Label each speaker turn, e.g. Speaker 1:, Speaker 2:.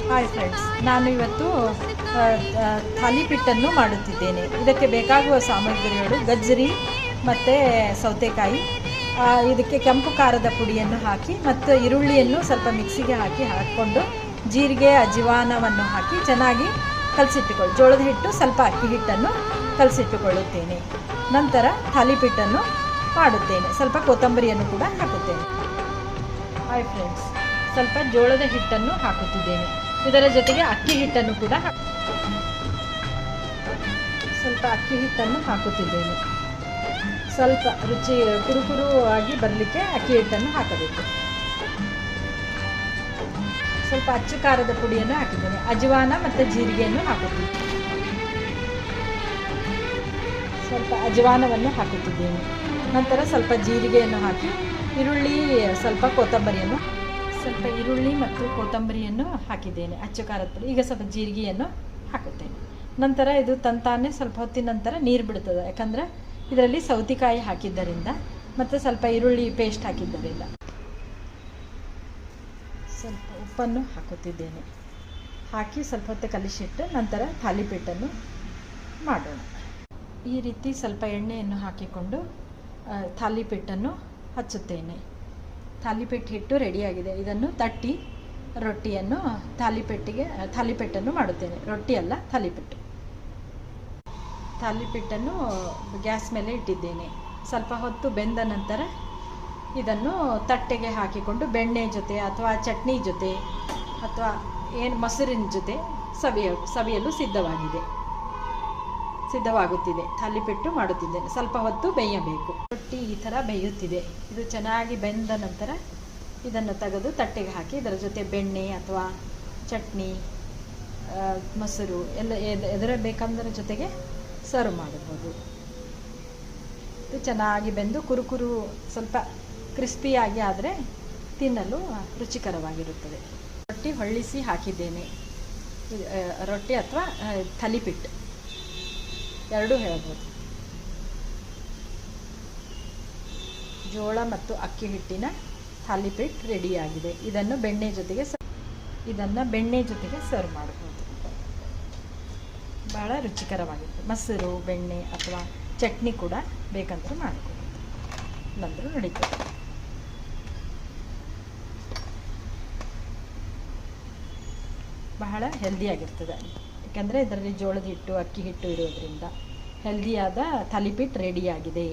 Speaker 1: Hi friends, ನಾನು ಇವತ್ತು ಥಾಲಿಪೀಠನ್ನು ಮಾಡುತ್ತಿದ್ದೇನೆ. ಇದಕ್ಕೆ ಬೇಕಾಗುವ ಸಾಮಗ್ರಿಗಳು ಗಜ್ಜರಿ ಮತ್ತು ಸೌತೆಕಾಯಿ. ಇದಕ್ಕೆ ಕೆಂಪು ಖಾರದ ಪುಡಿಯನ್ನು ಹಾಕಿ ಮತ್ತು ಈರುಳ್ಳಿಯನ್ನು ಸ್ವಲ್ಪ ಮಿಕ್ಸಿಗೆ ಹಾಕಿಕೊಂಡು ಜೀರಿಗೆ ಅಜವಾನವನ್ನು ಹಾಕಿ ಚೆನ್ನಾಗಿ ಕಲಸಿಟ್ಟುಕೊಳ್ಳಿ. ಜೋಳದ ಹಿಟ್ಟು ಸ್ವಲ್ಪ ಅಕ್ಕಿ ಹಿಟ್ಟನ್ನು ಕಲಸಿಟ್ಟುಕೊಳ್ಳುತ್ತೇನೆ. ನಂತರ ಥಾಲಿಪೀಠನ್ನು ಮಾಡುತ್ತೇನೆ. ಸ್ವಲ್ಪ ಕೊತ್ತಂಬರಿಯನ್ನು ಕೂಡ ಹಾಕುತ್ತೇನೆ. ಹಾಯ್ ಫ್ರೆಂಡ್ಸ್, ಸ್ವಲ್ಪ ಜೋಳದ ಹಿಟ್ಟನ್ನು ಹಾಕುತ್ತಿದ್ದೇನೆ. ಇದರ ಜೊತೆಗೆ ಅಕ್ಕಿ ಹಿಟ್ಟನ್ನು ಕೂಡ ಸ್ವಲ್ಪ ಅಕ್ಕಿ ಹಿಟ್ಟನ್ನು ಹಾಕುತ್ತಿದ್ದೇನೆ. ಸ್ವಲ್ಪ ರುಚಿ ಕುರುಕುರು ಆಗಿ ಬರಲಿಕ್ಕೆ ಅಕ್ಕಿ ಹಿಟ್ಟನ್ನು ಹಾಕಬೇಕು. ಸ್ವಲ್ಪ ಅಚ್ಚು ಖಾರದ ಪುಡಿಯನ್ನು ಹಾಕಿದ್ದೇನೆ. ಅಜವಾನ ಮತ್ತು ಜೀರಿಗೆಯನ್ನು ಹಾಕುತ್ತಿದ್ದೇನೆ. ಸ್ವಲ್ಪ ಅಜವಾನವನ್ನು ಹಾಕುತ್ತಿದ್ದೇನೆ. ನಂತರ ಸ್ವಲ್ಪ ಜೀರಿಗೆಯನ್ನು ಹಾಕಿ ಈರುಳ್ಳಿ ಸ್ವಲ್ಪ ಈರುಳ್ಳಿ ಮತ್ತು ಕೊತ್ತಂಬರಿಯನ್ನು ಹಾಕಿದ್ದೇನೆ. ಅಚ್ಚು ಖಾರದ ಪುಡಿ. ಈಗ ಸ್ವಲ್ಪ ಜೀರಿಗೆಯನ್ನು ಹಾಕುತ್ತೇನೆ. ನಂತರ ಇದು ತಂತಾನೆ ಸ್ವಲ್ಪ ಹೊತ್ತಿನ ನಂತರ ನೀರು ಬಿಡುತ್ತದೆ. ಯಾಕಂದರೆ ಇದರಲ್ಲಿ ಸೌತೆಕಾಯಿ ಹಾಕಿದ್ದರಿಂದ ಮತ್ತು ಸ್ವಲ್ಪ ಈರುಳ್ಳಿ ಪೇಸ್ಟ್ ಹಾಕಿದ್ದರಿಂದ. ಸ್ವಲ್ಪ ಉಪ್ಪನ್ನು ಹಾಕುತ್ತಿದ್ದೇನೆ. ಹಾಕಿ ಸ್ವಲ್ಪ ಹೊತ್ತು ಕಲಿಸಿಟ್ಟು ನಂತರ ಥಾಲಿಪೀಠನ್ನು ಮಾಡೋಣ. ಈ ರೀತಿ ಸ್ವಲ್ಪ ಎಣ್ಣೆಯನ್ನು ಹಾಕಿಕೊಂಡು ಥಾಲಿಪೀಠನ್ನು ಹಚ್ಚುತ್ತೇನೆ. ಥಾಲಿಪೀಠ ಹಿಟ್ಟು ರೆಡಿಯಾಗಿದೆ. ಇದನ್ನು ತಟ್ಟಿ ರೊಟ್ಟಿಯನ್ನು ಥಾಲಿಪೀಠನ್ನು ಮಾಡುತ್ತೇನೆ. ರೊಟ್ಟಿ ಅಲ್ಲ, ಥಾಲಿಪೀಠನ್ನು ಗ್ಯಾಸ್ ಮೇಲೆ ಇಟ್ಟಿದ್ದೇನೆ. ಸ್ವಲ್ಪ ಹೊತ್ತು ಬೆಂದ ನಂತರ ಇದನ್ನು ತಟ್ಟೆಗೆ ಹಾಕಿಕೊಂಡು ಬೆಣ್ಣೆ ಜೊತೆ ಅಥವಾ ಚಟ್ನಿ ಜೊತೆ ಅಥವಾ ಮೊಸರಿನ ಜೊತೆ ಸವಿಯಲು ಸಿದ್ಧವಾಗುತ್ತಿದೆ. ಥಾಲಿಪೀಠ ಮಾಡುತ್ತಿದ್ದೇನೆ. ಸ್ವಲ್ಪ ಹೊತ್ತು ಬೇಯಬೇಕು. ರೊಟ್ಟಿ ಈ ಥರ ಬೇಯುತ್ತಿದೆ. ಇದು ಚೆನ್ನಾಗಿ ಬೆಂದ ನಂತರ ಇದನ್ನು ತೆಗೆದು ತಟ್ಟೆಗೆ ಹಾಕಿ ಇದರ ಜೊತೆ ಬೆಣ್ಣೆ ಅಥವಾ ಚಟ್ನಿ, ಮೊಸರು ಎಲ್ಲ ಎದರ ಬೇಕಂದರ ಜೊತೆಗೆ ಸರ್ವ್ ಮಾಡಬಹುದು. ಇದು ಚೆನ್ನಾಗಿ ಬೆಂದು ಕುರುಕುರು ಸ್ವಲ್ಪ ಕ್ರಿಸ್ಪಿಯಾಗಿ ಆದರೆ ತಿನ್ನಲು ರುಚಿಕರವಾಗಿರುತ್ತದೆ. ರೊಟ್ಟಿ ಹೊಳ್ಳಿಸಿ ಹಾಕಿದ್ದೇನೆ. ರೊಟ್ಟಿ ಅಥವಾ ಥಾಲಿಪೀಠ ಎರಡೂ ಹೇಳ್ಬೋದು. ಜೋಳ ಮತ್ತು ಅಕ್ಕಿ ಹಿಟ್ಟಿನ ಥಾಲಿಪೀಠ ರೆಡಿಯಾಗಿದೆ. ಇದನ್ನು ಬೆಣ್ಣೆ ಜೊತೆಗೆ ಸರ್ವ್ ಮಾಡಬಹುದು. ಭಾಳ ರುಚಿಕರವಾಗಿರುತ್ತೆ. ಮೊಸರು, ಬೆಣ್ಣೆ ಅಥವಾ ಚಟ್ನಿ ಕೂಡ ಬೇಕಂತೂ ಮಾಡ್ಕೋಬೋದು. ನಂತರ ನಡೀತದೆ. ಬಹಳ ಹೆಲ್ದಿಯಾಗಿರ್ತದೆ. ಯಾಕಂದರೆ ಇದರಲ್ಲಿ ಜೋಳದ ಹಿಟ್ಟು, ಅಕ್ಕಿ ಹಿಟ್ಟು ಇರೋದ್ರಿಂದ ಹೆಲ್ದಿಯಾದ ಥಾಲಿಪೀಠ ರೆಡಿಯಾಗಿದೆ.